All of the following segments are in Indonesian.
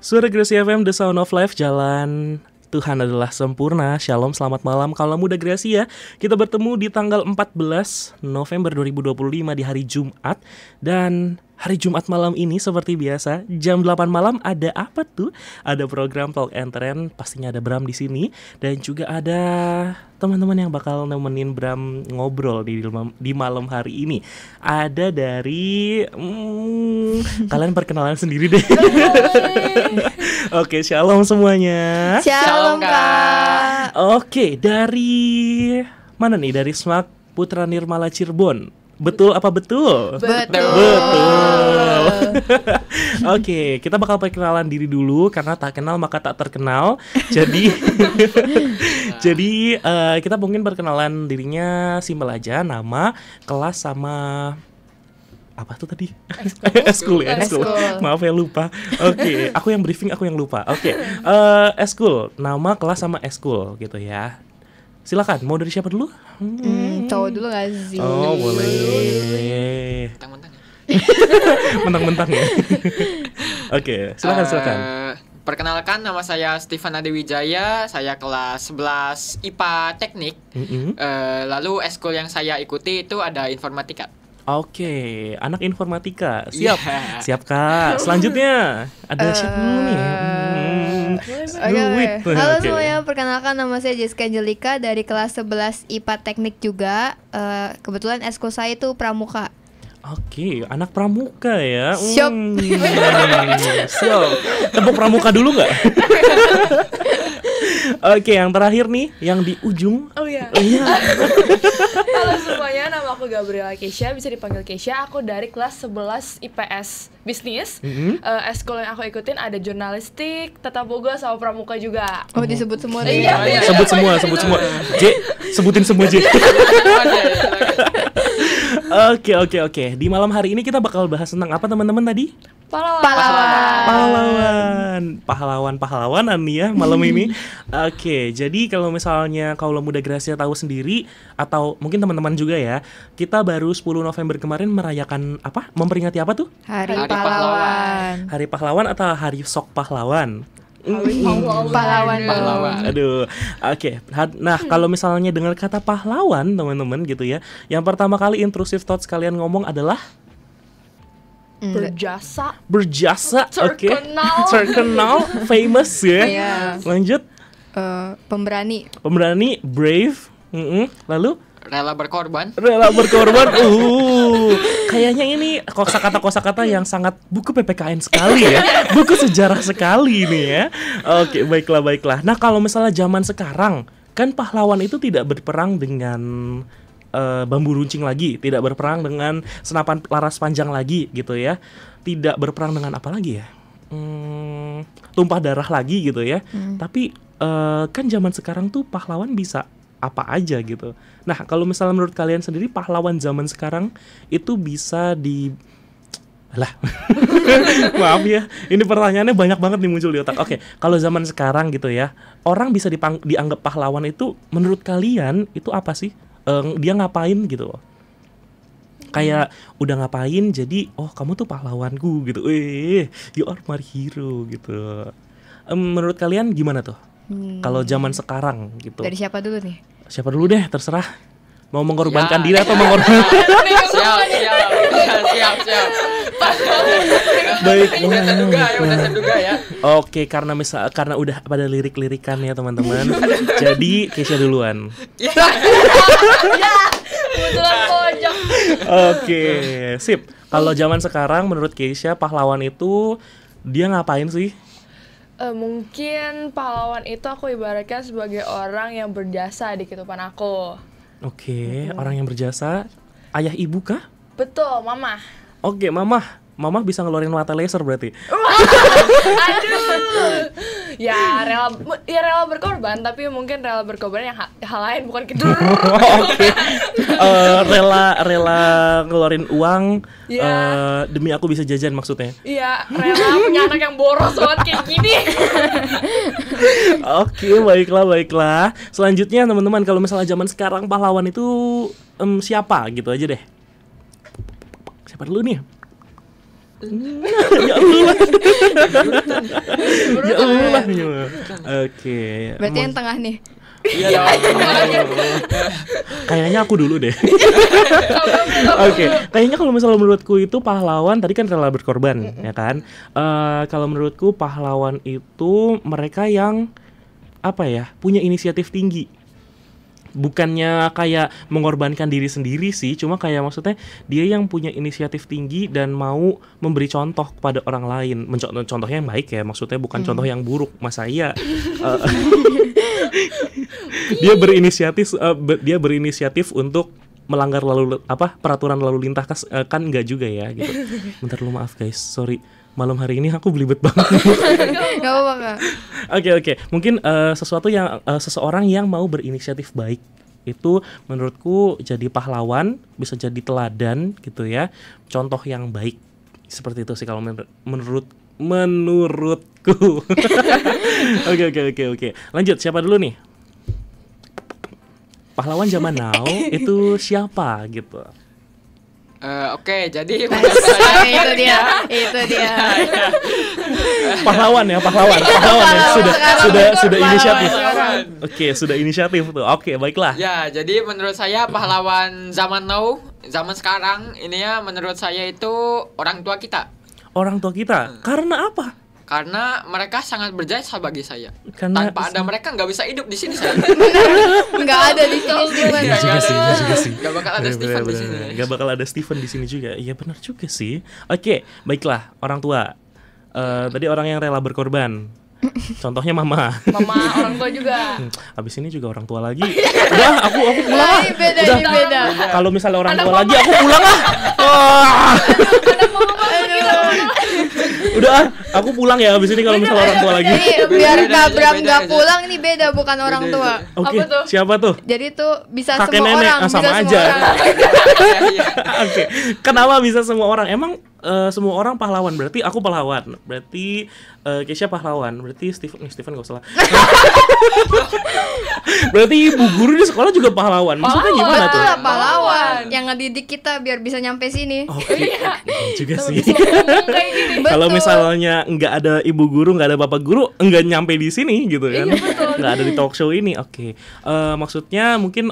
Suara Grasi FM, The Sound of Life, jalan Tuhan adalah sempurna. Shalom, selamat malam kaula muda Grasi ya. Kita bertemu di tanggal 14 November 2025 di hari Jumat. Dan hari Jumat malam ini seperti biasa, jam 8 malam ada apa tuh? Ada program Talk and Trend, pastinya ada Bram di sini. Dan juga ada teman-teman yang bakal nemenin Bram ngobrol di malam hari ini. Ada dari kalian perkenalan sendiri deh. Oke, shalom semuanya. Shalom Kak. Oke, dari mana nih? Dari Smak Putra Nirmala Cirebon. Betul apa betul? Betul. Oke, kita bakal perkenalan diri dulu karena tak kenal maka tak terkenal. Jadi kita mungkin perkenalan dirinya simpel aja, nama, kelas sama apa tuh tadi? Eskul ya, eskul. Maaf ya lupa. Oke, aku yang briefing, aku yang lupa. Oke, eskul, nama, kelas sama eskul gitu ya. Silakan, mau dari siapa dulu? Cowok dulu gak sih? Oh, boleh. Mentang-mentang ya. Oke, silakan. Perkenalkan, nama saya Stefan Adewijaya. Saya kelas 11 IPA Teknik. Lalu eskul yang saya ikuti itu ada informatika. Oke, anak informatika. Siap. Siap Kak. Selanjutnya ada siapa dulu nih? Halo semuanya, perkenalkan nama saya Jessica Angelika dari kelas 11 IPA Teknik juga. Kebetulan eskul saya itu pramuka. Oke, anak pramuka ya. Siap. Siap. Tepuk pramuka dulu nggak? Oke, yang terakhir nih, yang di ujung. Oh iya. Halo semuanya, nama aku Gabriela Keisha, bisa dipanggil Keisha. Aku dari kelas 11 IPS Bisnis. Eskul yang aku ikutin ada jurnalistik, tata boga, sama pramuka juga. Oh, disebut semua tuh. Iya. Sebut semua. J, sebutin semua J. Oke. Di malam hari ini kita bakal bahas tentang apa teman-teman tadi? Pahlawanan nih ya malam ini. Oke, jadi kalau misalnya kaula muda Gracia tahu sendiri atau mungkin teman-teman juga ya, kita baru 10 November kemarin merayakan apa? Memperingati apa tuh? Hari Pahlawan. Hari Pahlawan atau Hari Sok Pahlawan? Pahlawan. Aduh. Oke. Nah, kalau misalnya dengar kata pahlawan teman-teman gitu ya, yang pertama kali intrusive thoughts kalian ngomong adalah berjasa, oke. Terkenal, famous ya. Lanjut. Pemberani, brave. Lalu Rela berkorban. Kayaknya ini kosakata yang sangat buku PPKN sekali ya. Buku sejarah sekali ini ya. Oke, baiklah. Nah, kalau misalnya zaman sekarang kan pahlawan itu tidak berperang dengan bambu runcing lagi, tidak berperang dengan senapan laras panjang lagi gitu ya. Tidak berperang dengan apa lagi ya? Tumpah darah lagi gitu ya. Tapi kan zaman sekarang tuh pahlawan bisa apa aja gitu. Nah, kalau misalnya menurut kalian sendiri pahlawan zaman sekarang itu bisa maaf ya, ini pertanyaannya banyak banget nih muncul di otak. Oke, kalau zaman sekarang gitu ya, orang bisa dianggap pahlawan itu menurut kalian itu apa sih? Dia ngapain gitu loh. Kayak udah ngapain jadi kamu tuh pahlawanku gitu. You are my hero gitu. Menurut kalian gimana tuh? Kalau zaman sekarang gitu. Dari siapa dulu nih? Siapa dulu deh, terserah. Mau mengorbankan diri atau mengorbankan. Siap. Baik. Udah terduga ya. Oke, karena udah pada lirik-lirikan ya teman-teman. Jadi Keisha duluan. Kebetulan pojok. Oke, sip. Kalau zaman sekarang menurut Keisha pahlawan itu dia ngapain sih? Mungkin pahlawan itu aku ibaratkan sebagai orang yang berjasa di kehidupan aku. Oke, orang yang berjasa. Ayah ibu kah? Betul, mama. Oke, mama bisa ngeluarin mata laser berarti. Aduh. Ya rela berkorban, tapi mungkin rela berkorban yang hal lain, bukan gitu. Oke. Rela ngeluarin uang demi aku bisa jajan maksudnya. Iya, rela punya anak yang boros banget kayak gini. Oke, baiklah. Selanjutnya teman-teman, kalau misalnya zaman sekarang pahlawan itu siapa gitu aja deh. Siapa dulu nih? Ya Allah. Ya Allah. Oke. Berarti yang tengah nih. Iya. Kayaknya aku dulu deh. Oke, kayaknya kalau misalnya menurutku itu pahlawan tadi kan rela berkorban, ya kan? Kalau menurutku pahlawan itu mereka yang apa ya, punya inisiatif tinggi. Bukannya kayak mengorbankan diri sendiri sih, cuma kayak maksudnya dia yang punya inisiatif tinggi dan mau memberi contoh kepada orang lain. Contohnya yang baik ya, maksudnya bukan contoh yang buruk. Mas saya dia berinisiatif untuk melanggar peraturan lalu lintas kan enggak juga ya gitu. Bentar lu, maaf guys, sorry. Malam hari ini aku belibet banget. Gak apa-apa Kak. Oke. Mungkin sesuatu yang seseorang yang mau berinisiatif baik itu menurutku jadi pahlawan, bisa jadi teladan gitu ya. Contoh yang baik. Seperti itu sih kalau menurutku. Oke. Lanjut, siapa dulu nih? Pahlawan zaman now itu siapa gitu? Oke, jadi Nah, itu dia. Pahlawan ya. Sudah inisiatif. Oke, sudah inisiatif tuh. Oke, baiklah. Ya, jadi menurut saya pahlawan zaman now, zaman sekarang ini ya, menurut saya itu orang tua kita. Orang tua kita. Karena apa? Karena mereka sangat berjasa bagi saya. Karena Tanpa ada mereka nggak bisa hidup di sini saya. Nggak ada di sini Steven. Iya juga sih. Gak bakal ada Steven di sini. Gak bakal ada Steven di sini juga. Iya benar juga sih. Oke, baiklah, orang tua. Tadi orang yang rela berkorban. Contohnya mama. Mama orang tua juga. Habis ini juga orang tua lagi. Udah, aku pulang lah. Ini beda. Kalau misalnya orang tua lagi, aku pulang lah. Wah. Udah, aku pulang ya habis ini kalau misalnya orang tua lagi. Ini biar Kak Bram beda. nggak pulang, ini beda, bukan orang tua. Oke, Apa tuh? siapa tuh? Jadi tuh bisa Kakek semua nenek, orang, sama bisa aja. semua orang. Oke, kenapa bisa semua orang? Emang semua orang pahlawan, berarti aku pahlawan. Berarti Kesha pahlawan. Berarti Steven gak salah. Berarti ibu guru di sekolah juga pahlawan. Maksudnya gimana Betul tuh? lah, pahlawan yang ngedidik kita biar bisa nyampe sini. Oke, iya juga sih. Ngomong kayak gini. Kalau Betul. misalnya nggak ada ibu guru, nggak ada bapak guru, nggak nyampe di sini gitu kan? Iya, betul. Nggak ada di talk show ini. Oke. Maksudnya mungkin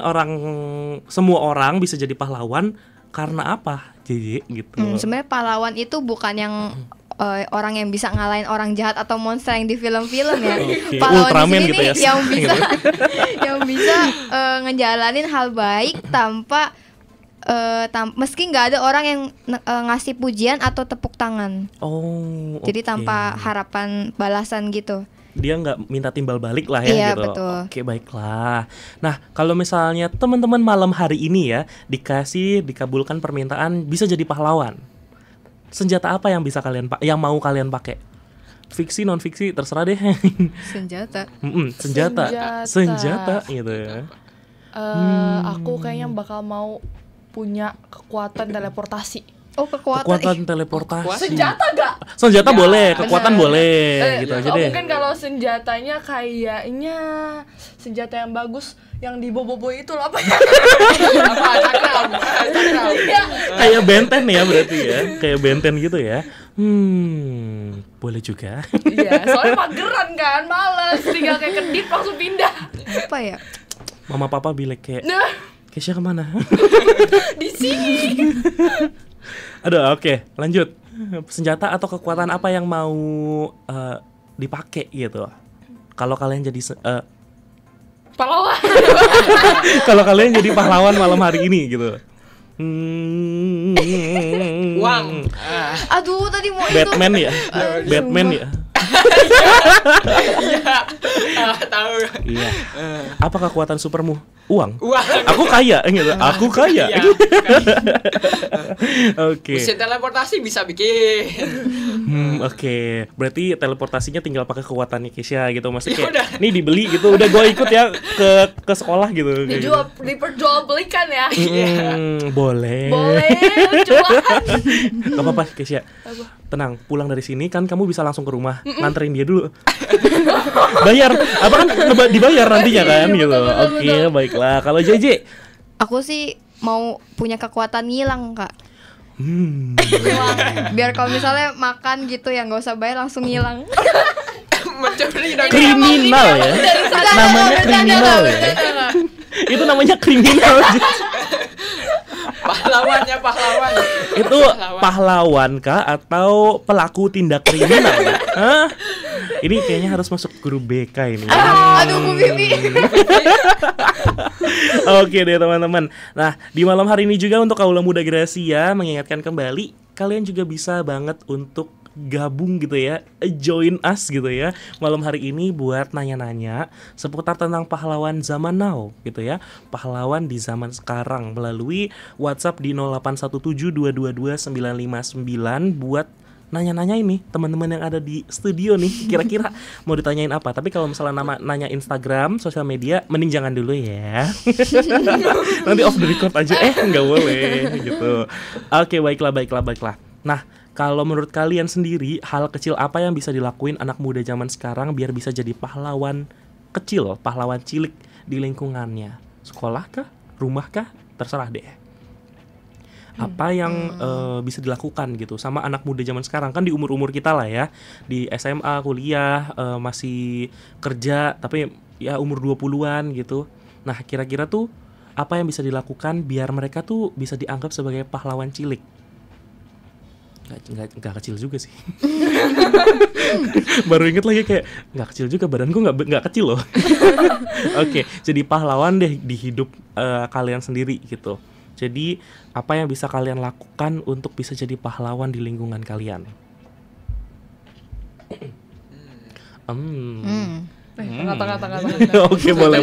semua orang bisa jadi pahlawan karena apa? Jadi gitu. Sebenarnya pahlawan itu bukan yang orang yang bisa ngalahin orang jahat atau monster yang di film-film ya. Oke, Pahlawan Ultraman di sini gitu ya, yang bisa yang bisa ngejalanin hal baik tanpa meski nggak ada orang yang ngasih pujian atau tepuk tangan. Oh. Jadi oke. tanpa harapan balasan gitu. Dia nggak minta timbal balik lah ya Iya, gitu. betul. Oke, baiklah. Nah, kalau misalnya teman-teman malam hari ini ya dikabulkan permintaan bisa jadi pahlawan. Senjata apa yang bisa yang mau kalian pakai? Fiksi, non fiksi, terserah deh. Senjata. Senjata gitu ya. Aku kayaknya bakal mau punya kekuatan teleportasi. Oh, kekuatan. Kekuatan teleportasi. Senjata gak? Senjata Ya, boleh, kekuatan bener. boleh gitu aja deh. Mungkin kalau senjatanya kayaknya senjata yang bagus yang di bobo itu loh, apa ya? Apa? Cakram. Ya, Kayak benten ya berarti ya. Kayak benten gitu ya. Boleh juga. iya, soalnya mageran kan, males, tinggal kayak kedip langsung pindah. Apa ya? Mama papa bilang kayak Nah, Kesha kemana? di sini. Aduh, oke, lanjut. Senjata atau kekuatan apa yang mau dipakai gitu? Kalau kalian jadi Pahlawan. kalau kalian jadi pahlawan malam hari ini gitu. Uang. Aduh, tadi mau itu. Batman ya? Batman ya? Tahu. Iya. Apa kekuatan supermu? Uang. Uang. Aku kaya gitu. Aku kaya. Iya. Oke. Mesin teleportasi bisa bikin. Oke. Berarti teleportasinya tinggal pakai kekuatannya Kesha gitu. Maksudnya Ya udah. kayak nih dibeli gitu. Udah gue ikut ya ke sekolah gitu. kayak gitu. Diperjualbelikan ya. Boleh. Boleh, cuan. Gak apa-apa Kesha. Tenang, pulang dari sini kan kamu bisa langsung ke rumah, nganterin dia dulu. Bayar, apa kan dibayar nantinya kan gitu. Oke, baiklah. Kalau JJ, Aku sih mau punya kekuatan ngilang, Kak. Biar kalau misalnya makan gitu ya nggak usah bayar langsung hilang. Mencuri dan Kriminal ya. Namanya kriminal ya. Itu namanya kriminal. pahlawannya pahlawan. Itu pahlawan kah atau pelaku tindak kriminal? Hah? Ini kayaknya harus masuk guru BK ini. Aduh, Bu Bibi. Oke deh teman-teman. Nah, di malam hari ini juga untuk Kaula Muda Gracia mengingatkan kembali, kalian juga bisa banget untuk gabung gitu ya, join us gitu ya malam hari ini buat nanya-nanya seputar tentang pahlawan zaman now gitu ya, pahlawan di zaman sekarang melalui WhatsApp di 0817222959 buat nanya-nanya ini teman-teman yang ada di studio nih, kira-kira mau ditanyain apa. Tapi kalau misalnya nanya Instagram, sosial media, mending jangan dulu ya. Nanti off the record aja, nggak boleh gitu. Oke, baiklah. Nah, kalau menurut kalian sendiri, hal kecil apa yang bisa dilakuin anak muda zaman sekarang biar bisa jadi pahlawan kecil, pahlawan cilik di lingkungannya? Sekolah kah? Rumah kah? Terserah deh. Apa yang bisa dilakukan gitu sama anak muda zaman sekarang, kan di umur-umur kita lah ya, di SMA, kuliah, masih kerja tapi ya umur 20-an gitu. Nah, kira-kira tuh apa yang bisa dilakukan biar mereka tuh bisa dianggap sebagai pahlawan cilik? Nggak kecil juga sih. Baru inget lagi kayak nggak kecil juga, badanku nggak kecil loh. Oke, jadi pahlawan deh di hidup kalian sendiri gitu. Jadi apa yang bisa kalian lakukan untuk bisa jadi pahlawan di lingkungan kalian? Tengah. Oke, boleh.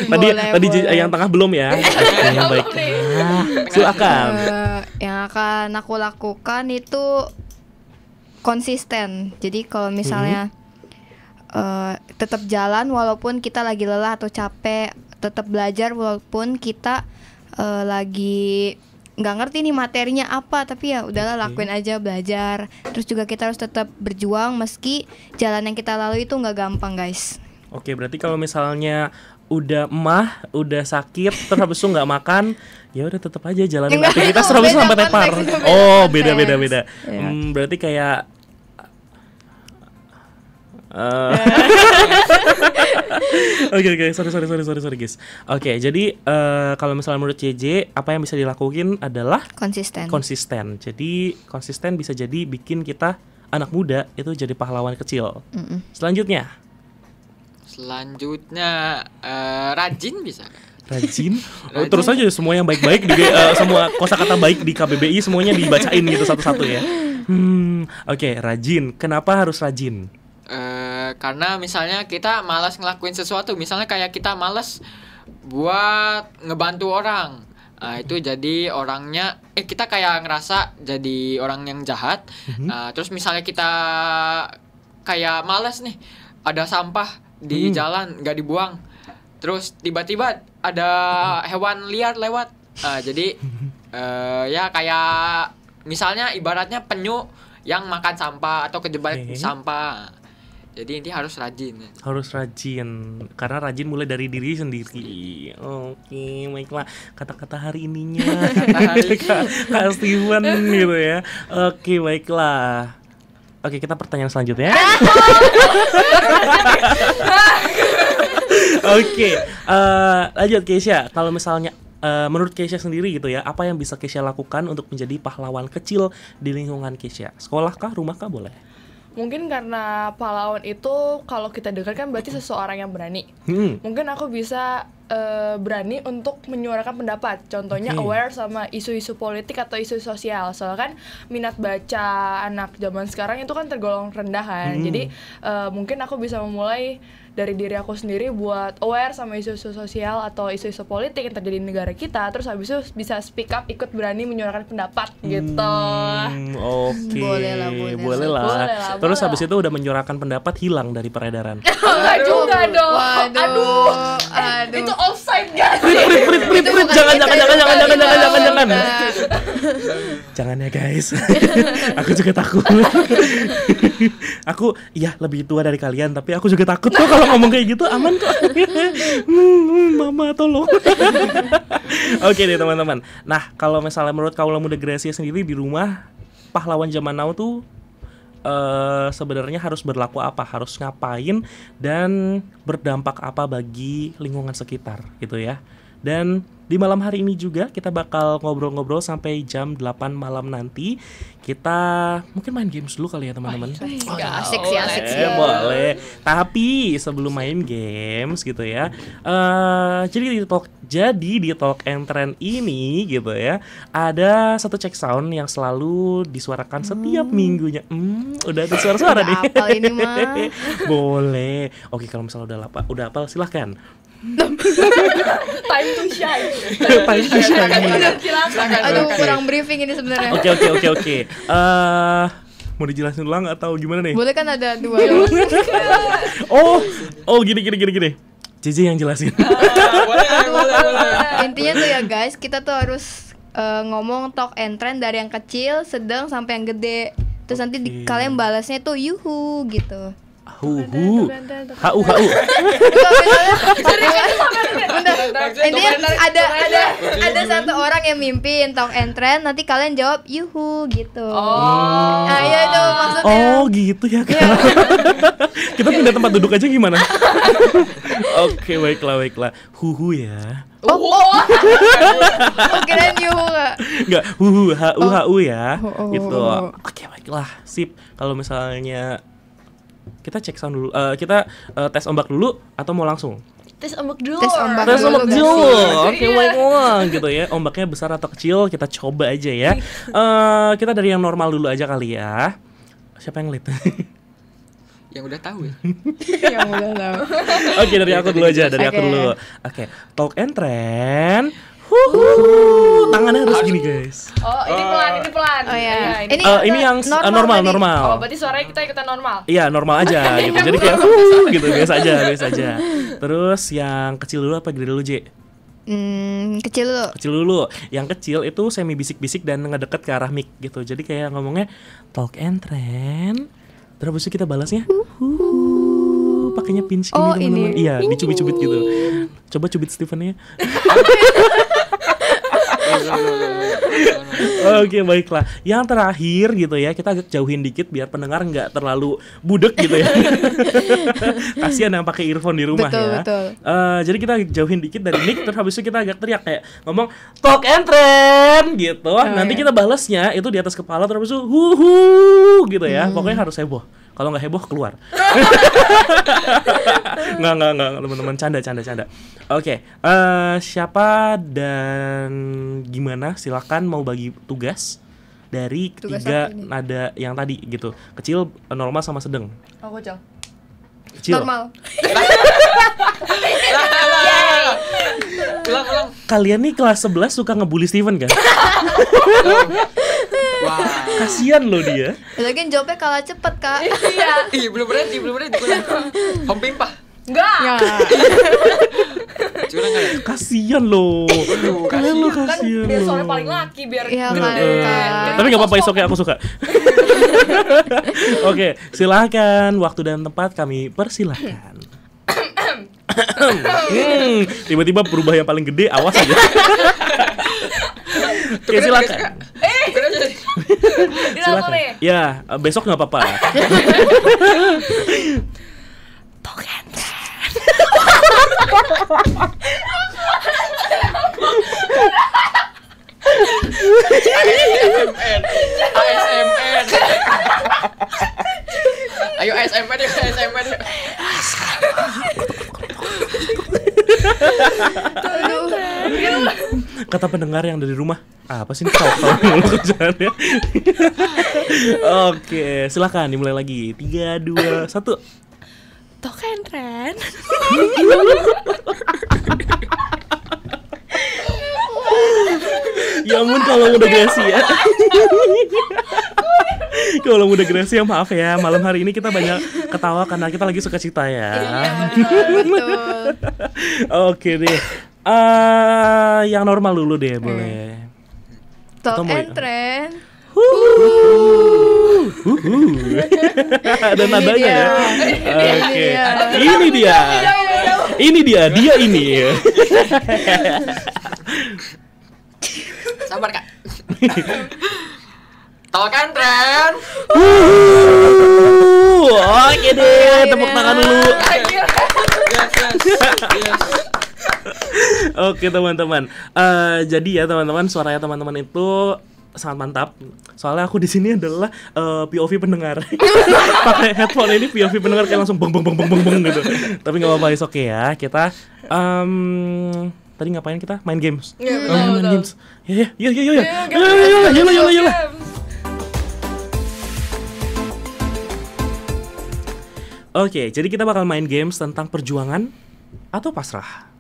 Tadi yang tengah belum ya. Oke, baik. Silakan. Yang akan aku lakukan itu konsisten. Jadi kalau misalnya tetap jalan walaupun kita lagi lelah atau capek, tetap belajar walaupun kita lagi nggak ngerti nih materinya apa, tapi ya udahlah lakuin aja, belajar. Terus juga kita harus tetap berjuang meski jalan yang kita lalui itu nggak gampang, guys. Oke, berarti kalau misalnya udah udah sakit terus habis itu nggak makan, ya udah tetap aja jalanin aktivitas terus sampai tepar. Oh, beda. Ya. Berarti kayak Oke, sorry guys. Oke, jadi kalau misalnya menurut CJ, apa yang bisa dilakuin adalah konsisten. Jadi konsisten bisa jadi bikin kita anak muda itu jadi pahlawan kecil. Selanjutnya rajin bisa. Rajin? Terus aja semua yang baik-baik semua kosakata baik di KBBI semuanya dibacain gitu satu-satu ya. Oke, rajin. Kenapa harus rajin? Karena misalnya kita malas ngelakuin sesuatu, misalnya kayak kita malas buat ngebantu orang, itu jadi orangnya kita kayak ngerasa jadi orang yang jahat. Terus misalnya kita kayak malas nih, ada sampah di jalan nggak dibuang, terus tiba-tiba ada hewan liar lewat, jadi ya kayak misalnya ibaratnya penyu yang makan sampah atau kejebak sampah. Jadi ini harus rajin. Karena rajin mulai dari diri sendiri. Oke, baiklah. Kata-kata hari ininya Kak Steven gitu ya. Oke, baiklah. Oke, kita pertanyaan selanjutnya. Oke, lanjut Keisha. Kalau misalnya menurut Keisha sendiri gitu ya, apa yang bisa Keisha lakukan untuk menjadi pahlawan kecil di lingkungan Keisha? Sekolah kah, rumah kah, boleh? Mungkin karena pahlawan itu kalau kita dengar kan berarti seseorang yang berani. Mungkin aku bisa berani untuk menyuarakan pendapat. Contohnya aware sama isu-isu politik atau isu sosial. Soalnya kan minat baca anak zaman sekarang itu kan tergolong rendah kan. Jadi mungkin aku bisa memulai dari diri aku sendiri buat aware sama isu-isu sosial atau isu-isu politik yang terjadi di negara kita. Terus habis itu bisa speak up, ikut berani menyuarakan pendapat gitu. Oke. Boleh lah. Terus habis itu udah menyuarakan pendapat, hilang dari peredaran. Enggak juga dong. Aduh. Itu offside gak sih? Prit, bukan jangan, kita, jangan. kita. Jangan ya guys. Aku juga takut. Aku lebih tua dari kalian, tapi aku juga takut kok kalau ngomong kayak gitu. Aman kok. Mama tolong. Oke deh teman-teman. Nah, kalau misalnya menurut Kaula Muda Gracia sendiri di rumah, pahlawan zaman now tuh sebenarnya harus berlaku apa, harus ngapain, dan berdampak apa bagi lingkungan sekitar gitu ya. Dan di malam hari ini juga kita bakal ngobrol-ngobrol sampai jam 8 malam nanti. Kita mungkin main games dulu kali ya teman-teman. Asik sih. Boleh. Tapi sebelum main games gitu ya, jadi di Talk and Trend ini gitu ya, ada satu check sound yang selalu disuarakan setiap minggunya. Udah ada suara-suara nih. Udah hafal ini mah. Boleh. Oke, kalau misalnya udah hafal silahkan. Time to shine. Silakan. Aduh, kurang briefing ini sebenarnya. Oke. Mau dijelasin ulang atau gimana nih? Boleh kan ada 2. Oh, gini. JJ yang jelasin. Boleh. Intinya tuh ya guys, kita tuh harus ngomong talk and trend dari yang kecil, sedang sampai yang gede. Terus nanti kalian balasnya tuh yuhu gitu. Hu. Intinya ada satu orang yang mimpin talk and trend, nanti kalian jawab yuhu gitu. Nah, ya itu maksudnya. Oh, gitu ya kan. Kita pindah tempat duduk aja gimana? Oke, baiklah. Huhu ya. Oh, kirain yuhu Enggak, huhu, hu ya. Oh. Gitu. Oke, baiklah. Sip. Kalau misalnya kita cek sound dulu. Kita tes ombak dulu atau mau langsung? Tes ombak dulu. Tes ombak Tes ombak guys. dulu. Oke, baiklah gitu ya. Ombaknya besar atau kecil, kita coba aja ya. Kita dari yang normal dulu aja kali ya. Siapa yang lead? Yang udah tahu ya. Yang udah tahu. Oke, dari aku dulu aja, aku Oke. dulu. Oke, Talk and Trend. Tangannya harus gini, guys. Oh, ini pelan. Oh ya. Ini yang normal. Oh, berarti suaranya kita ikutan normal. Iya, normal aja gitu. Jadi kayak gitu, biasa aja. Terus yang kecil dulu apa gede dulu, J? Kecil dulu. Kecil dulu. Yang kecil itu semi bisik-bisik dan ngedeket ke arah mic gitu. Jadi kayak ngomongnya Talk and Trend. Terus habis itu kita balasnya pakainya pinch Oh, ini teman-teman. ini. Iya, dicubit-cubit gitu. Coba cubit Steven-nya. Oke, baiklah. Yang terakhir gitu ya, kita agak jauhin dikit biar pendengar nggak terlalu budek gitu ya. Kasihan yang pakai earphone di rumah ya. Betul. Jadi kita jauhin dikit dari mic, terus habis itu kita agak teriak kayak ngomong Talk and Trend gitu. Nanti kita balasnya itu di atas kepala, terus habis itu huhu gitu ya. Pokoknya harus heboh. Kalau nggak heboh keluar. Nggak teman-teman, canda. Oke, siapa dan gimana? Silakan mau bagi tugas dari Tugas ketiga apa ini? nada yang tadi gitu. Kecil, normal sama sedang. Aku Cel. Kecil. Normal. Ulang. Kalian nih kelas 11 suka ngebully Steven kan? Wah. Kasian loh dia. Lagian jawabnya kalah cepet, Kak. Iya. Ih, belum berhenti. Hom pimpah. Enggak. Ya. Curang enggak ya? Kasian loh. Kalian lo Kan kasian biar loh. suara paling laki biar Iya gede. kan. Tapi gak apa-apa, isoknya aku suka. Oke, silakan. Waktu dan tempat kami persilahkan. Tiba-tiba berubah yang paling gede, awas aja. Oke, silakan. Ini langsung nih. Ya, besok nggak apa-apa. ASMR. Ayo ASMR yuk. Kata pendengar yang dari rumah, apa sih ini tahu mulu kerjaannya. Oke, silakan dimulai lagi. 3, 2, 1. Talk and Trend. Ya ampun, kalau udah Gracia. Kalau muda Gracia maaf ya, malam hari ini kita banyak ketawa karena kita lagi suka cita ya. Betul. Oke deh. Yang normal dulu deh boleh. Top Atau mau- and trend. Ada nadanya dia. ya. Oke. Ini dia ini. Sabar Kak. Tahu kan tren? Oke deh, tepuk tangan dulu. Yes. Oke teman-teman. Jadi ya teman-teman, suaranya teman-teman itu sangat mantap. Soalnya aku di sini adalah POV pendengar. Pakai headphone ini POV pendengar kayak langsung beng gitu. Tapi nggak apa-apa, oke ya. Kita tadi ngapain kita? Main games. Iya, Main betul. games. Ya. Yuk. Oke, jadi kita bakal main games tentang perjuangan atau pasrah.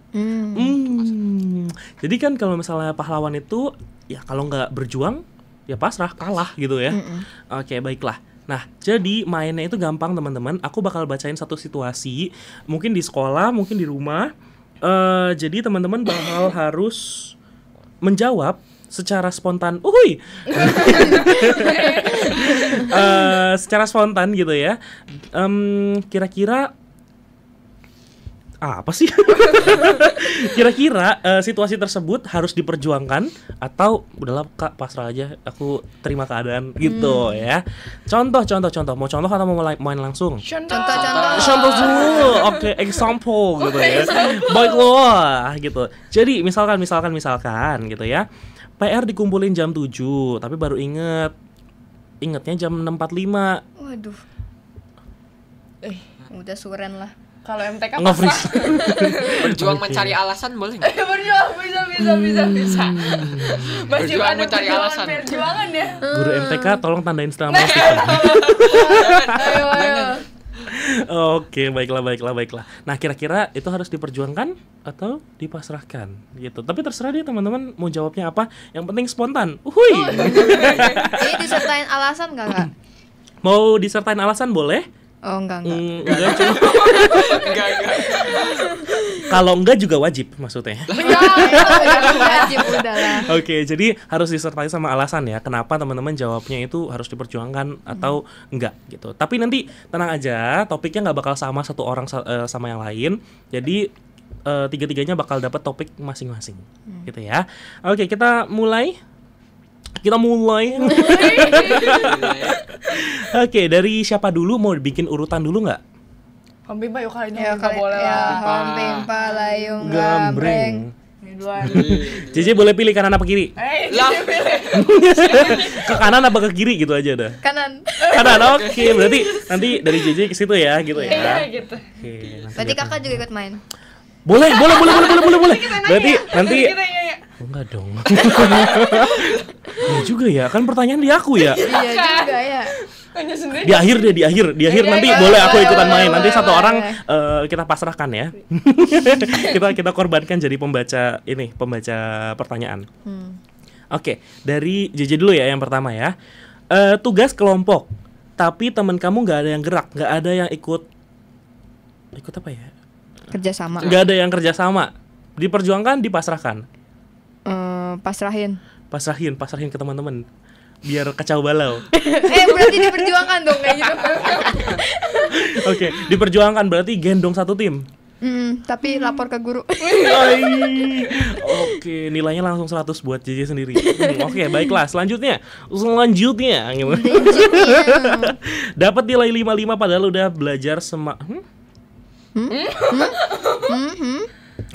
Jadi kan kalau misalnya pahlawan itu ya kalau nggak berjuang ya pasrah, kalah gitu ya. Oke, baiklah. Nah, jadi mainnya itu gampang teman-teman. Aku bakal bacain satu situasi, mungkin di sekolah, mungkin di rumah. Jadi teman-teman bakal harus menjawab secara spontan. Secara spontan gitu ya. Kira-kira apa sih? Kira-kira situasi tersebut harus diperjuangkan atau udahlah Kak, pasrah aja, aku terima keadaan gitu ya. Contoh. Mau contoh atau mau main langsung? Contoh. Contoh dulu. Oke, example gitu ya. Baiklah gitu. Jadi misalkan gitu ya. PR dikumpulin jam 7, tapi baru ingetnya jam 6.45. Waduh. Udah suren lah. Kalau MTK Nggak freeze. Berjuang mencari alasan boleh nggak? Berjuang bisa. Masih Berjuang ada mencari alasan. perjuangan ya. Guru MTK tolong tandain setengah stiker. Ayo. Oke, baiklah. Nah, kira-kira itu harus diperjuangkan atau dipasrahkan gitu. Tapi terserah deh teman-teman mau jawabnya apa. Yang penting spontan. Ini disertain alasan nggak Kak? Mau disertain alasan boleh? Oh enggak. Enggak, cuma Enggak. kalau enggak juga wajib maksudnya. Wajib udahlah. Oke, jadi harus disertai sama alasan ya. Kenapa teman-teman jawabnya itu harus diperjuangkan atau enggak gitu. Tapi nanti tenang aja, topiknya nggak bakal sama satu orang sama yang lain. Jadi tiga-tiganya bakal dapat topik masing-masing, gitu ya. Oke, kita mulai. Oke, dari siapa dulu? Mau bikin urutan dulu nggak? Pembimpa yuk kali ini Ya nggak boleh lah. Pempa layung gambreng. Ini duluan. JJ boleh pilih kanan apa kiri? Lah, Ke kanan apa ke kiri gitu aja dah. Kanan. Kanan, oke. Berarti nanti dari JJ ke situ ya, gitu ya. Iya gitu. Oke, nanti Berarti kita- Kakak juga ikut main. Boleh. Berarti nanti Kita nanya. oh, enggak dong. Ya juga ya, kan pertanyaan di aku ya. Iya juga ya. Nanya sendiri. Di akhir nanti boleh aku ikutan main. Nanti satu boleh. orang kita pasrahkan ya. kita korbankan jadi pembaca pertanyaan. Oke, dari JJ dulu ya yang pertama ya. Tugas kelompok, tapi teman kamu nggak ada yang gerak, nggak ada yang ikut apa ya? Kerjasama. Nggak ada yang kerjasama. Diperjuangkan, dipasrahkan. Pasrahin. Pasrahin ke teman-teman. Biar kacau balau. Berarti diperjuangkan dong kayak gitu. Oke, diperjuangkan berarti gendong satu tim. Tapi lapor ke guru. Oke, nilainya langsung 100 buat JJ sendiri. Oke, baiklah. Selanjutnya gitu. Dapat nilai 55 padahal udah belajar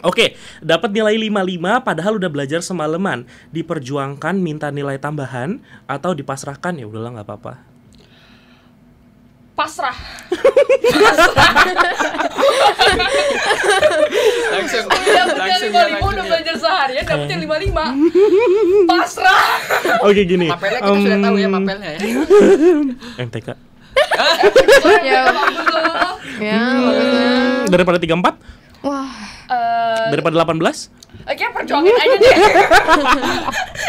Oke, dapat nilai 55 padahal udah belajar semalaman. Diperjuangkan minta nilai tambahan atau dipasrahkan ya udahlah nggak apa-apa. Pasrah. langsung Dapetnya 55 udah belajar seharian, dapetnya 55. Pasrah. Oke, gini. Mapelnya kita sudah tahu ya mapelnya ya. MTK. Ya. Ya. Daripada 34? Wah. Daripada 18? Oke, perjuangin aja deh.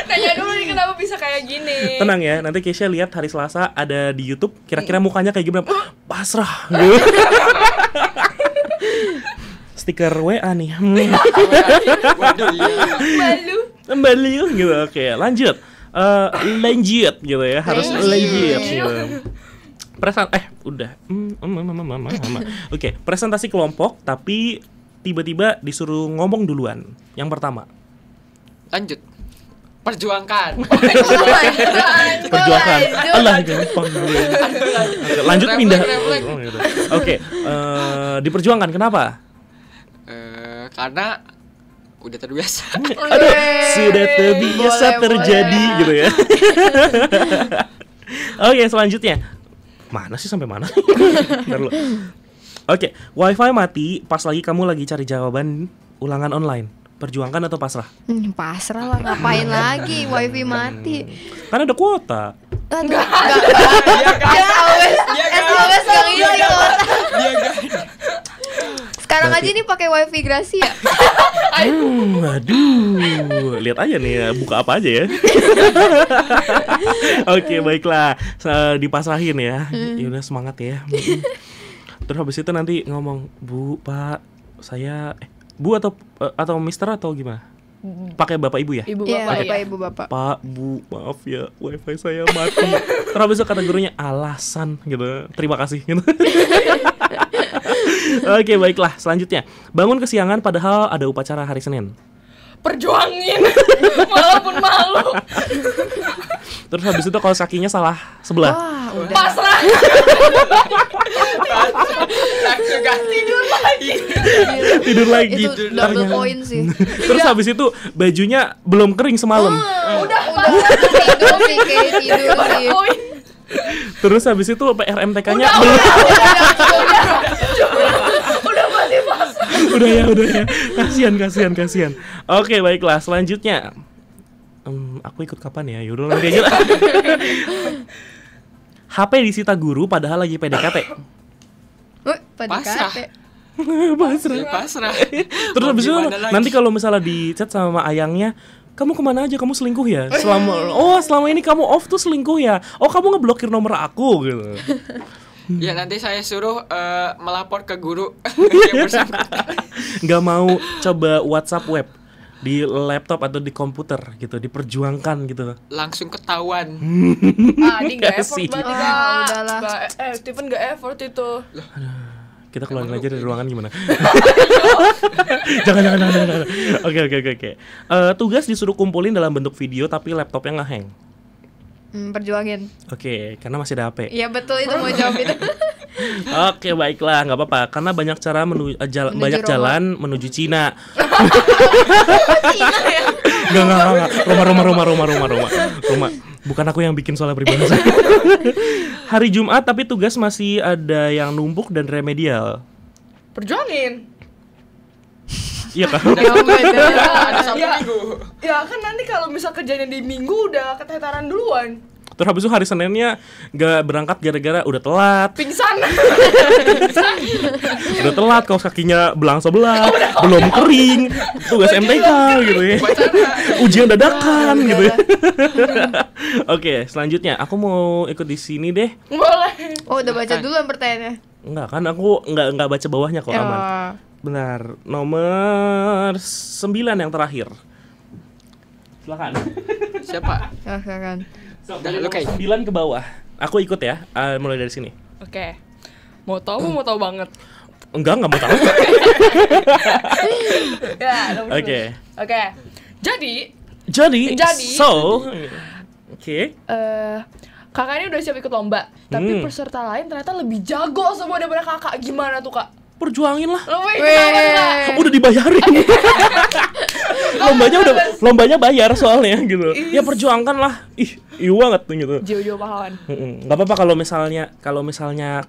Tanya dulu nih kenapa bisa kayak gini? Tenang ya, nanti Keisha lihat hari Selasa ada di YouTube. Kira-kira mukanya kayak gimana? Pasrah. Gitu. Stiker WA nih. Waduh, iya. Malu. Kembali gitu. Oke, lanjut. Lanjut gitu ya. Harus lanjut gitu. Udah. Oke, presentasi kelompok tapi tiba-tiba disuruh ngomong duluan. Yang pertama. Lanjut. Perjuangkan. Perjuangkan. Allah gampang gue. Lanjut pindah. Oh, gitu. Oke, diperjuangkan kenapa? Karena udah terbiasa. Aduh, sudah terbiasa terjadi gitu ya. Oke, selanjutnya. Mana sih sampai mana? Bentar dulu. Oke, wifi mati pas kamu lagi cari jawaban ulangan online. Perjuangkan atau pasrah? Pasrah lah, ngapain lagi wifi mati. Kan ada kuota. Enggak. SOS yang isi kuota. Sekarang aja nih pakai wifi Gracia. Aduh, lihat aja nih ya, buka apa aja ya. Oke, baiklah. Dipasrahin ya. Ya udah semangat ya. Terus habis itu nanti ngomong, "Bu, Pak, saya Bu atau Mister atau gimana?" Pakai Bapak Ibu ya? Ibu Iya, bapak Bapak ya. Ibu Bapak. Pak, Bu, maaf ya, wifi saya mati. Terus habis itu kategorinya alasan gitu. Terima kasih gitu. Oke, baiklah. Selanjutnya, bangun kesiangan padahal ada upacara hari Senin. Perjuangin. Walaupun malu. Terus habis itu kalau kakinya salah sebelah. Wah, udah. Pasrah. Langsung gak tidur lagi. Tidur lagi. Itu double poin sih. Terus habis itu bajunya belum kering semalam. Udah Tidur sih, kayak tidur sih. poin. Terus habis itu PRMTK-nya belum. Udah masih pasrah. Udah ya. Kasihan. Oke, baiklah. Selanjutnya. Aku ikut kapan ya? Yaudah nanti aja. HP disita guru padahal lagi PDKT. Pasrah. Pasrah. Pasrah. Terus habis itu Gimana lagi? nanti kalau misalnya di chat sama ayangnya, "Kamu kemana aja? Kamu selingkuh ya? Selama ini kamu off tuh selingkuh ya? Oh, kamu ngeblokir nomor aku gitu." Ya nanti saya suruh melapor ke guru yang bersangkutan. Nggak mau coba WhatsApp web di laptop atau di komputer gitu, diperjuangkan gitu. Langsung ketahuan. Ini gak effort Kasih. berarti Ah, Kak. udahlah. Steven gak effort itu. Kita keluarin aja dari ruangan gimana? Jangan. Oke. Tugas disuruh kumpulin dalam bentuk video tapi laptopnya nge-hang. Perjuangin. Oke, karena masih ada HP. Iya betul, itu mau jawab itu. Oke, baiklah, nggak apa-apa. Karena banyak cara Menuju banyak Roma. jalan menuju Cina. Cina ya. Enggak. Roma. Bukan aku yang bikin soal peribahasa. Hari Jumat tapi tugas masih ada yang numpuk dan remedial. Perjuangin. Iya kan? Ya betul. Ada Sabtu Ya. Minggu. Ya kan nanti kalau misal kerjanya di minggu udah ketetaran duluan. Terus habis itu hari Seninnya nggak berangkat gara-gara udah telat. Pingsan. Udah telat, kaos kakinya belang sebelah, belum kering, tugas MTK gitu ya. Ujian dadakan gitu ya. Oke, selanjutnya aku mau ikut di sini deh. Boleh. Oh, udah baca duluan pertanyaannya. Enggak kan, aku enggak baca bawahnya kok, aman. Benar, nomor 9 yang terakhir. Silakan. Siapa? Kan. Dari lu kayak 9 ke bawah. Aku ikut ya, mulai dari sini. Oke. Mau tahu banget. Enggak mau tahu. Ya, nomor Oke. 10. Oke. Jadi, Jadi, so, oke. kakak ini udah siap ikut lomba, tapi peserta lain ternyata lebih jago semua daripada kakak. Gimana tuh, Kak? Perjuangin lah. Wih. Udah dibayarin. lombanya bayar soalnya gitu. Ya perjuangkan lah. Iya banget tuh gitu. Jiwa-jiwa pahlawan. Gak apa-apa kalau misalnya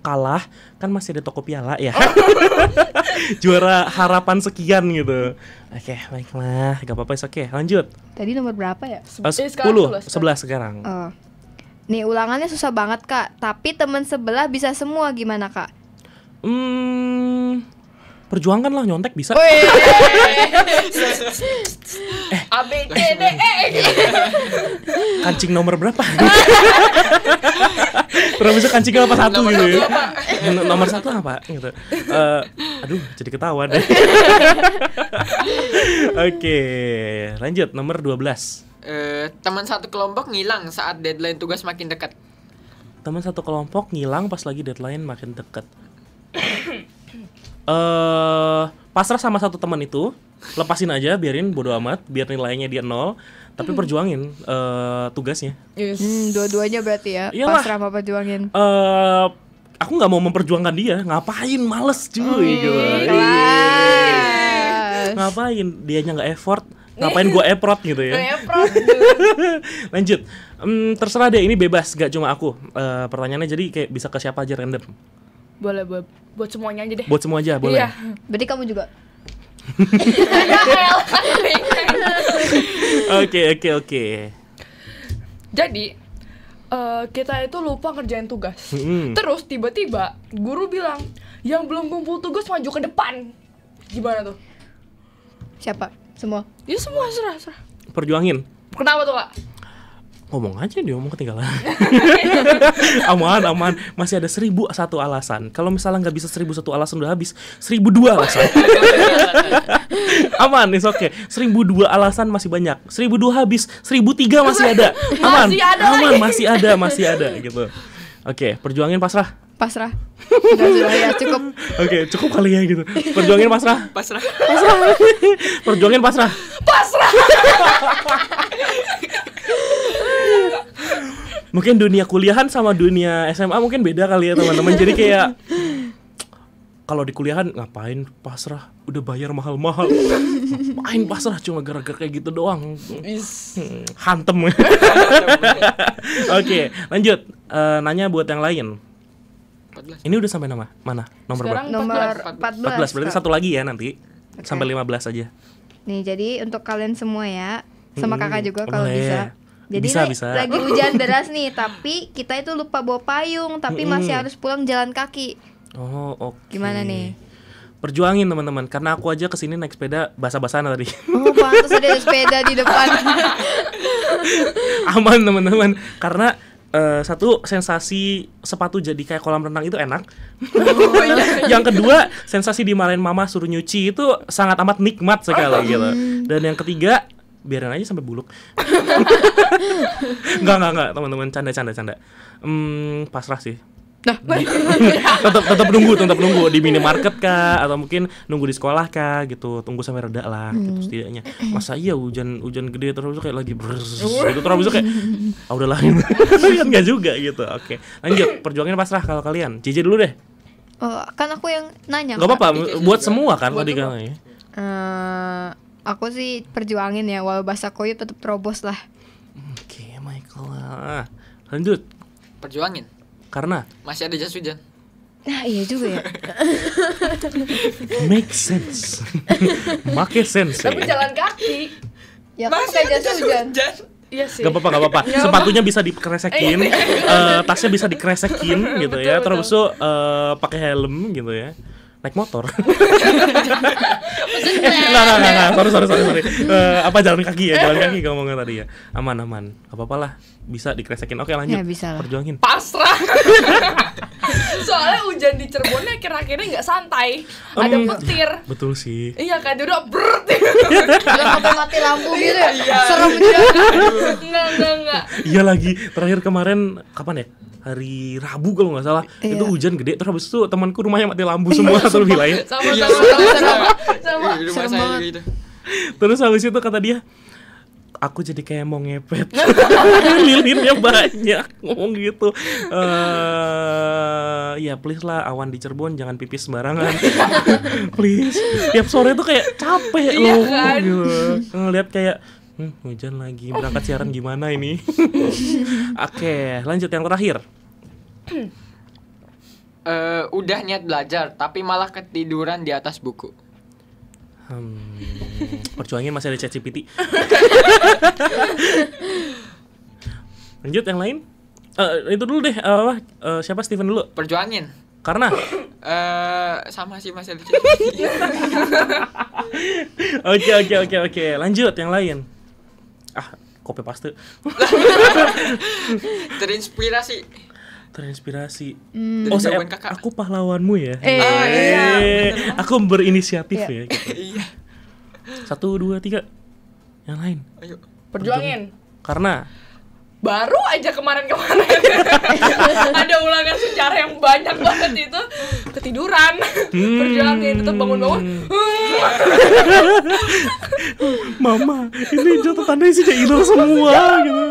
kalah kan masih ada toko piala ya. Juara harapan sekian gitu. Oke, baiklah. Gak apa-apa, oke. Lanjut. Tadi nomor berapa ya? 10, sekarang 11 sekarang. Oh. Nih ulangannya susah banget Kak, tapi teman sebelah bisa semua, gimana Kak? perjuangkan lah, nyontek bisa. A B C D E. Kancing nomor berapa? Terus bisa kancing apa satu Nomor gitu ya. satu apa? Nomor satu apa gitu. Aduh, jadi ketahuan. Oke, lanjut nomor 12. Teman satu kelompok ngilang saat deadline tugas makin dekat. Teman satu kelompok ngilang pas lagi deadline makin deket. Pasrah sama satu teman itu, lepasin aja, biarin bodo amat, biar nilainya dia 0, tapi perjuangin tugasnya. Dua-duanya berarti ya. Iyalah. Pasrah sama perjuangin. Aku nggak mau memperjuangkan dia, ngapain, males cuy gitu. Kelas. Ngapain, dianya nggak effort, ngapain gue effort gitu ya. Lanjut. Terserah deh, ini bebas, gak cuma aku. Pertanyaannya jadi kayak bisa ke siapa aja, random. Boleh buat semuanya aja deh. Buat semua aja, boleh. Iya. Berarti kamu juga. Oke. Jadi kita itu lupa ngerjain tugas. Terus tiba-tiba guru bilang, yang belum kumpul tugas maju ke depan. Gimana tuh? Siapa? Semua. Ya semua serah. Perjuangin. Kenapa tuh, Kak? Ngomong aja, dia ngomong ketinggalan. aman, masih ada 1001 alasan. Kalau misalnya nggak bisa 1001 alasan udah habis, 1002 alasan. Aman, it's okay. 1002 alasan masih banyak. 1002 habis, 1003 masih ada. Aman, masih ada gitu. Oke, perjuangin pasrah. Pasrah. Sudah ya, cukup. Oke, cukup kali ya gitu. Perjuangin pasrah. Pasrah. Perjuangin pasrah. Mungkin dunia kuliahan sama dunia SMA mungkin beda kali ya teman-teman. Jadi kayak kalau di kuliahan ngapain pasrah, udah bayar mahal-mahal, ngapain pasrah cuma gara-gara kayak gitu doang. Hantem. Oke, lanjut. Nanya buat yang lain. 14. Ini udah sampai mana? Nomor berapa? Sekarang Nomor 14. Berarti satu lagi ya nanti. Oke. Sampai 15 aja. Nih, jadi untuk kalian semua ya, sama kakak juga kalau boleh. bisa. Jadi Bisa. lagi hujan deras nih, tapi kita itu lupa bawa payung, tapi masih harus pulang jalan kaki. Oh, oke. Gimana nih? Perjuangin teman-teman, karena aku aja kesini naik sepeda basah-basahan tadi. Oh, pantas ada sepeda di depan. Aman teman-teman, karena satu, sensasi sepatu jadi kayak kolam renang itu enak. Yang kedua, sensasi dimarahin mama suruh nyuci itu sangat amat nikmat sekali gitu. Dan yang ketiga, biarin aja sampai buluk. Enggak teman-teman, canda. Pasrah sih. tetap nunggu di minimarket kah, atau mungkin nunggu di sekolah kah gitu, tunggu sampai reda lah gitu setidaknya. Masa iya hujan gede terus kayak lagi gitu, terus kayak udahlah gitu. Kan enggak juga gitu. Oke, lanjut. Perjuangin pasrah kalau kalian. JJ dulu deh. Oh, kan aku yang nanya. Enggak Kak. apa-apa, buat semua kan tadi kan ya. Aku sih perjuangin ya, walau basah kuyup tetap terobos lah. Oke, Michael. Lanjut. Perjuangin. Karena Masih ada jas hujan. Nah, iya juga ya. make sense. Make sense. Tapi jalan kaki. Ya kan pakai jas hujan. Iya sih. Gak apa-apa. Sepatunya bisa dikresekin, tasnya bisa dikresekin gitu ya. Terus tuh pakai helm gitu ya. Naik motor. Enggak. Sorry. Apa jalan kaki ya? Jalan kaki kamu ngomongnya tadi ya. Aman. Gak apa-apa lah. Bisa dikresekin. Oke, lanjut. Ya, bisa lah. Perjuangin. Pasrah. Soalnya hujan di Cirebonnya akhir-akhirnya nggak santai. Ada petir. Betul sih. Iya kan, dia udah brrrt. Udah sampai mati lampu gitu ya. Serem juga. Enggak. Iya lagi. Terakhir kemarin kapan ya? Hari Rabu kalau nggak salah. Iya. Itu hujan gede. Terus habis itu temanku rumahnya mati lampu semua satu wilayah. Sama. Iya, Sama. Di rumah serem saya banget. juga itu. Terus habis itu kata dia, aku jadi kayak mau ngepet. Lilinnya banyak. Ngomong gitu. Ya please lah, awan di Cirebon jangan pipis sembarangan. Please. Tiap sore tuh kayak capek Iya loh kan? gitu. Ngeliat kayak hujan lagi, berangkat siaran gimana ini. Oke, lanjut yang terakhir. Udah niat belajar tapi malah ketiduran di atas buku. Perjuangin, masih ada ChatGPT. Lanjut yang lain. Itu dulu deh. Siapa? Steven dulu. Perjuangin. Karena sama sih Mas Eli. Oke. Lanjut yang lain. Copy paste. Terinspirasi. Oh, jawaban kakak. aku pahlawanmu ya. Iya. Aku berinisiatif Iya. ya. Gitu. Iya. 1, 2, 3. Yang lain. Ayo. Perjuangin. Karena Baru aja kemarin-kemarin ada ulangan sejarah yang banyak banget itu ketiduran. Perjuangin tetap bangun-bangun. Mama, ini catatan isinya iler semua gitu.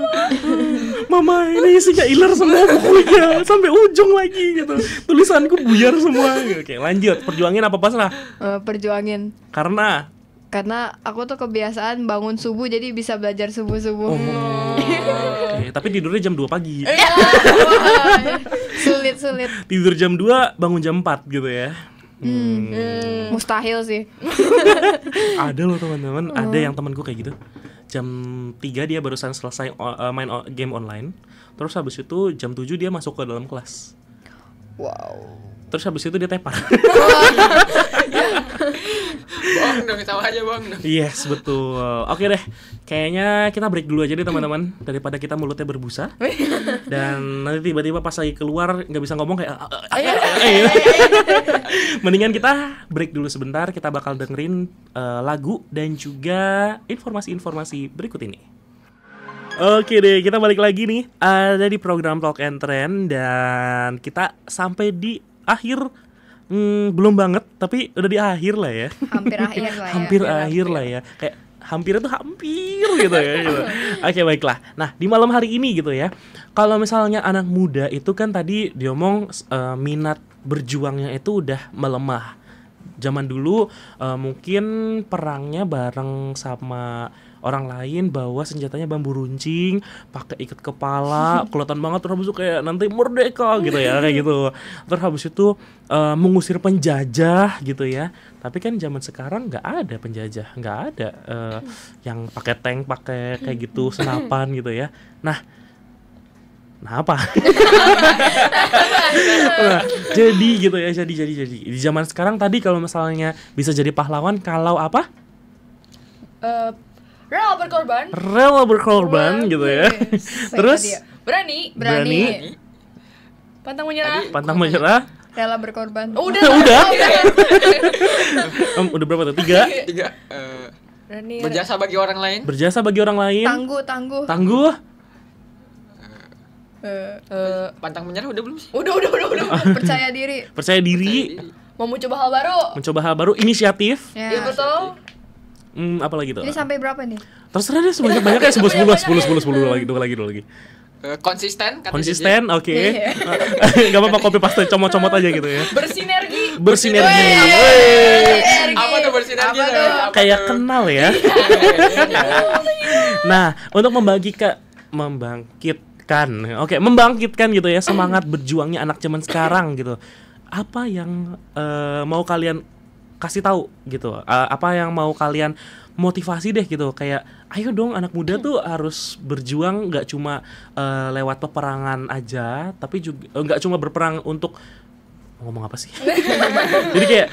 Mama, ini isinya iler semua bukunya sampai ujung lagi gitu. Tulisanku buyar semua. Oke, lanjut. Perjuangin apa pasrah? Perjuangin. Karena aku tuh kebiasaan bangun subuh jadi bisa belajar subuh-subuh. Oke, tapi tidurnya jam 2 pagi. Sulit. Tidur jam 2, bangun jam 4 gitu ya. Mustahil sih. Ada loh teman-teman, ada yang temanku kayak gitu. Jam 3 dia barusan selesai main game online. Terus habis itu jam 7 dia masuk ke dalam kelas. Wow. Terus habis itu dia tepar. Bohong dong, sama aja bohong dong. Yes, betul. Oke deh, kayaknya kita break dulu aja deh teman-teman, daripada kita mulutnya berbusa. Dan nanti tiba-tiba pas lagi keluar nggak bisa ngomong kayak mendingan kita break dulu sebentar. Kita bakal dengerin lagu dan juga informasi-informasi berikut ini. Oke deh, kita balik lagi nih. Ada di program Talk and Trend dan kita sampai di akhir. Belum banget, tapi udah di akhir lah ya. Hampir akhir lah ya. Hampir akhir lah ya. Kayak hampir itu hampir gitu ya. Gitu. Oke, baiklah. Nah, di malam hari ini gitu ya. Kalau misalnya anak muda itu kan tadi diomong minat berjuangnya itu udah melemah. Zaman dulu mungkin perangnya bareng sama orang lain, bawa senjatanya bambu runcing, pakai ikat kepala, kelihatan banget. Terus habis itu kayak nanti merdeka gitu ya, kayak gitu. Terus habis itu mengusir penjajah gitu ya. Tapi kan zaman sekarang nggak ada penjajah, nggak ada yang pakai tank, pakai kayak gitu senapan gitu ya. Nah apa? Nah, jadi gitu ya, jadi di zaman sekarang tadi kalau misalnya bisa jadi pahlawan, kalau apa? Rela berkorban gitu ya. Terus berani. Pantang menyerah. Rela berkorban. Udah. Udah berapa tuh? 3. Berani. Berjasa bagi orang lain. Tangguh. Pantang menyerah udah belum sih? Udah. Percaya diri. Mau mencoba hal baru. Inisiatif. Ya. Iya betul. Apa lagi tuh? Ini sampai berapa nih? Terserah deh, sebanyak-banyak kayak 10 lagi. Konsisten kata Konsisten, oke. Gak apa-apa, copy paste, comot-comot aja gitu ya. Bersinergi. Apa tuh bersinergi? Kayak kenal ya. Nah, untuk membangkitkan gitu ya semangat berjuangnya anak zaman sekarang gitu. Apa yang mau kalian kasih tahu gitu? Apa yang mau kalian motivasi deh gitu, kayak ayo dong anak muda tuh harus berjuang, nggak cuma lewat peperangan aja, tapi juga nggak cuma berperang untuk ngomong apa sih? Jadi kayak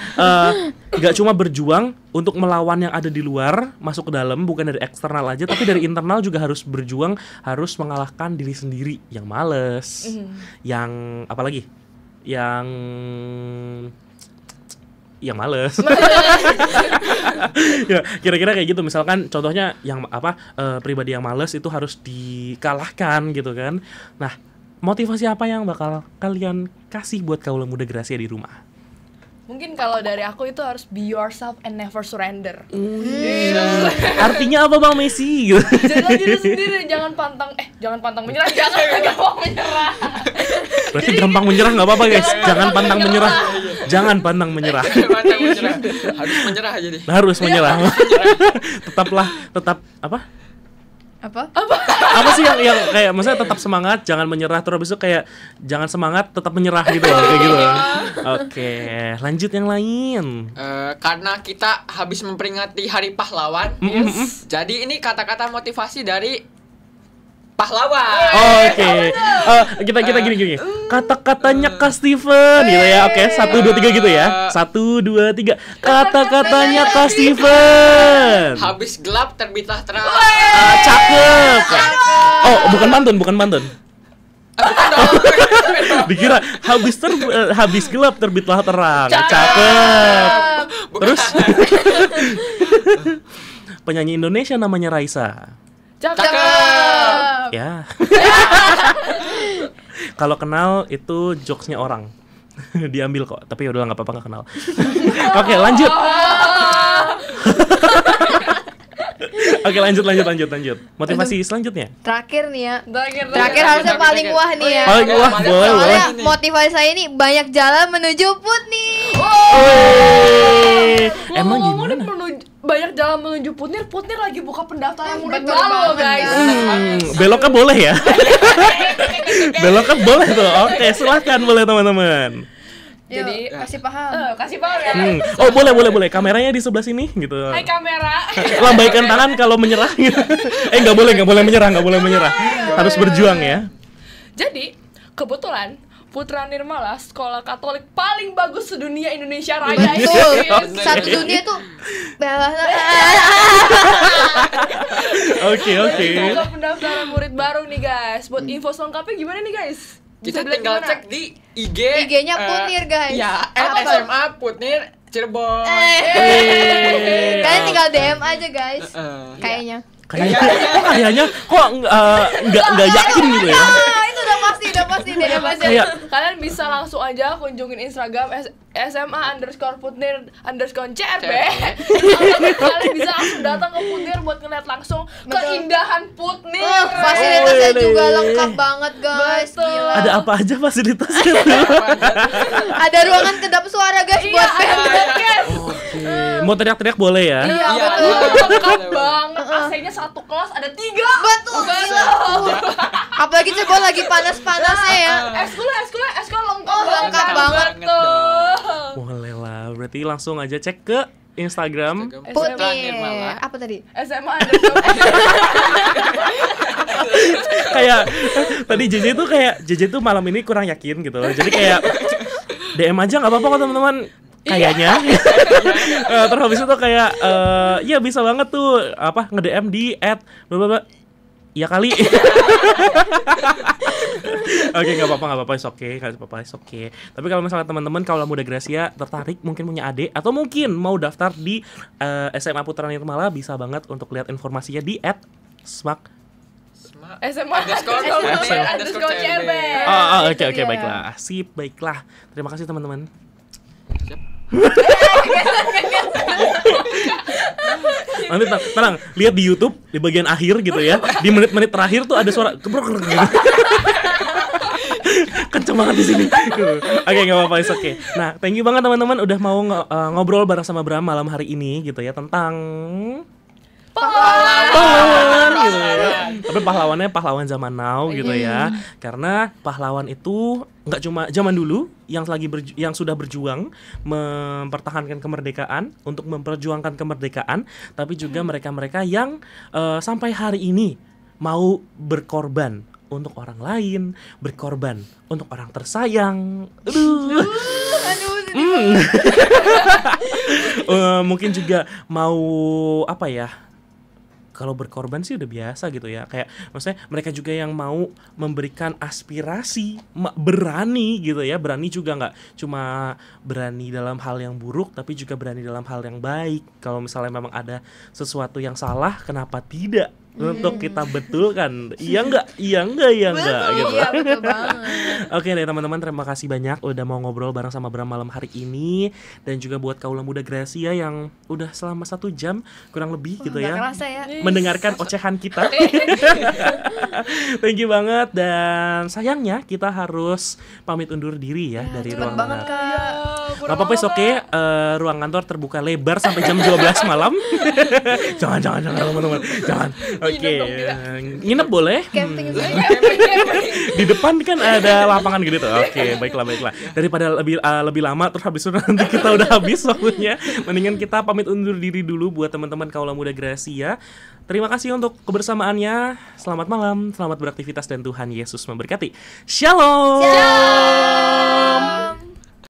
nggak cuma berjuang untuk melawan yang ada di luar, masuk ke dalam, bukan dari eksternal aja, tapi dari internal juga harus berjuang, harus mengalahkan diri sendiri yang males, yang apalagi, yang males. Ya, kira-kira kayak gitu. Misalkan contohnya yang pribadi yang males itu harus dikalahkan gitu kan. Nah, motivasi apa yang bakal kalian kasih buat kaula muda Gracia di rumah? Mungkin kalau dari aku itu harus be yourself and never surrender. Artinya apa Bang Messi? Jaga diri sendiri, jangan pantang menyerah, jangan gampang menyerah. Berarti gampang menyerah nggak apa-apa guys. Jangan pantang menyerah. Jangan pantang menyerah. Harus menyerah aja deh. Harus menyerah. Tetap apa sih yang kayak maksudnya tetap semangat, jangan menyerah, terus habis itu kayak jangan semangat tetap menyerah gitu loh, kayak gitu. Oke, lanjut yang lain. Karena kita habis memperingati Hari Pahlawan, jadi ini kata-kata motivasi dari pahlawan. Oke. Kita gini. Kata-katanya Kak Steven gitu ya. Oke, 1 2 3 gitu ya. 1 2 3. Kata-katanya Kak Steven. Habis gelap terbitlah terang. Cakep. Oh, bukan pantun. Dikira habis gelap terbitlah terang. Cakep. Terus penyanyi Indonesia namanya Raisa. Cakep. Ya. Kalau kenal itu jokesnya orang. Diambil kok, tapi udah nggak apa-apa nggak kenal. Oke, lanjut. Oke, lanjut. Motivasi selanjutnya. Terakhir nih ya. Terakhir Harusnya paling wah nih ya. Paling wah, boleh. Soalnya motivasi saya ini banyak jalan menuju Put nih. Emang Ngomong-ngomong gimana? banyak jalan menuju Putnir lagi buka pendaftaran murid Betul baru banget, guys. Beloknya boleh ya? Beloknya boleh tuh. Oke, silahkan boleh teman-teman. Jadi kasih paham. Kasih paham ya. Oh, boleh. Kameranya di sebelah sini gitu. Hai kamera. Lambaikan tangan kalau menyerah. Nggak boleh menyerah. Harus berjuang ya. Jadi kebetulan Putra Nirmala sekolah Katolik paling bagus sedunia Indonesia Raya. Betul. Oke. Satu dunia tuh Oke. Buka pendaftaran murid baru nih guys. Buat info selengkapnya gimana nih guys? Kita Bisa dilihat tinggal di mana? cek di IG IG-nya Putnir, guys. Ya, Apa? SMA Putnir Cirebon. Kalian tinggal DM aja guys. Kayaknya. Kayaknya. Kok nggak yakin gitu ya? Itu udah pasti DM aja. Kayak Kalian bisa langsung aja kunjungin Instagram SMA_Putnir_CRB. Kalian bisa langsung datang ke Putnir buat ngeliat langsung keindahan Putnir. Fasilitasnya juga lengkap banget guys. Betul. Gila. ada apa aja fasilitasnya tuh? Ada ruangan kedap suara guys Iya, buat band. podcast. Mau teriak-teriak boleh ya? Iya, Iya, betul. iya. Lengkap banget. AC-nya satu kelas ada 3. Betul. Gila. Apalagi Cirebon lagi panas-panasnya ya. Eskul lengkap Oh, lengkap banget tuh. Boleh lah. Berarti langsung aja cek ke Instagram. Putra Nirmala. Apa tadi? SMA Kayak tadi JJ tuh malam ini kurang yakin gitu loh. Jadi kayak DM aja nggak apa-apa kok teman-teman. Kayaknya. Terus habis itu kayak ya bisa banget tuh nge-DM di @blablabla. Ya kali. Oke, nggak apa-apa, it's okay. Tapi kalau misalnya teman-teman kalau Muda Gracia tertarik, mungkin punya adik atau mungkin mau daftar di SMA Putra Nirmala, bisa banget untuk lihat informasinya di @smak. SMA_CRB. Oke, baiklah. Sip, baiklah. Terima kasih teman-teman. Nanti tenang, lihat di YouTube di bagian akhir gitu ya. Di menit-menit terakhir tuh ada suara kebrok gitu. Kenceng banget di sini. Oke, nggak apa-apa, it's okay. Nah, thank you banget teman-teman udah mau ngobrol bareng sama Bram malam hari ini gitu ya tentang pahlawan gitu ya. Tapi pahlawannya pahlawan zaman now gitu ya. Karena pahlawan itu nggak cuma zaman dulu yang sudah berjuang mempertahankan kemerdekaan, untuk memperjuangkan kemerdekaan, tapi juga mereka-mereka yang sampai hari ini mau berkorban untuk orang lain, berkorban untuk orang tersayang. Mungkin juga mau kalau berkorban sih udah biasa gitu ya. Kayak maksudnya mereka juga yang mau memberikan aspirasi, berani gitu ya. Berani juga nggak cuma berani dalam hal yang buruk, tapi juga berani dalam hal yang baik. Kalau misalnya memang ada sesuatu yang salah, kenapa tidak untuk kita betulkan? Iya enggak gitu. Iya, betul banget. Oke deh teman-teman, terima kasih banyak udah mau ngobrol bareng sama Bram malam hari ini. Dan juga buat kaula muda Gracia yang udah selama 1 jam kurang lebih gitu ya, Nggak kerasa ya. mendengarkan ocehan kita. Thank you banget. Dan sayangnya kita harus pamit undur diri ya dari Cepet ruang banget dengar. Kak. Nggak apa-apa, oke. Ruang kantor terbuka lebar sampai jam 12 malam. Jangan teman-teman. Jangan. Oke. Nginep boleh. Camping saja. Di depan kan ada lapangan gitu tuh. Oke, baiklah. Daripada lebih lama terus habis itu nanti kita udah habis waktunya. Mendingan kita pamit undur diri dulu buat teman-teman Kaula Muda Gracia. Terima kasih untuk kebersamaannya. Selamat malam, selamat beraktivitas dan Tuhan Yesus memberkati. Shalom.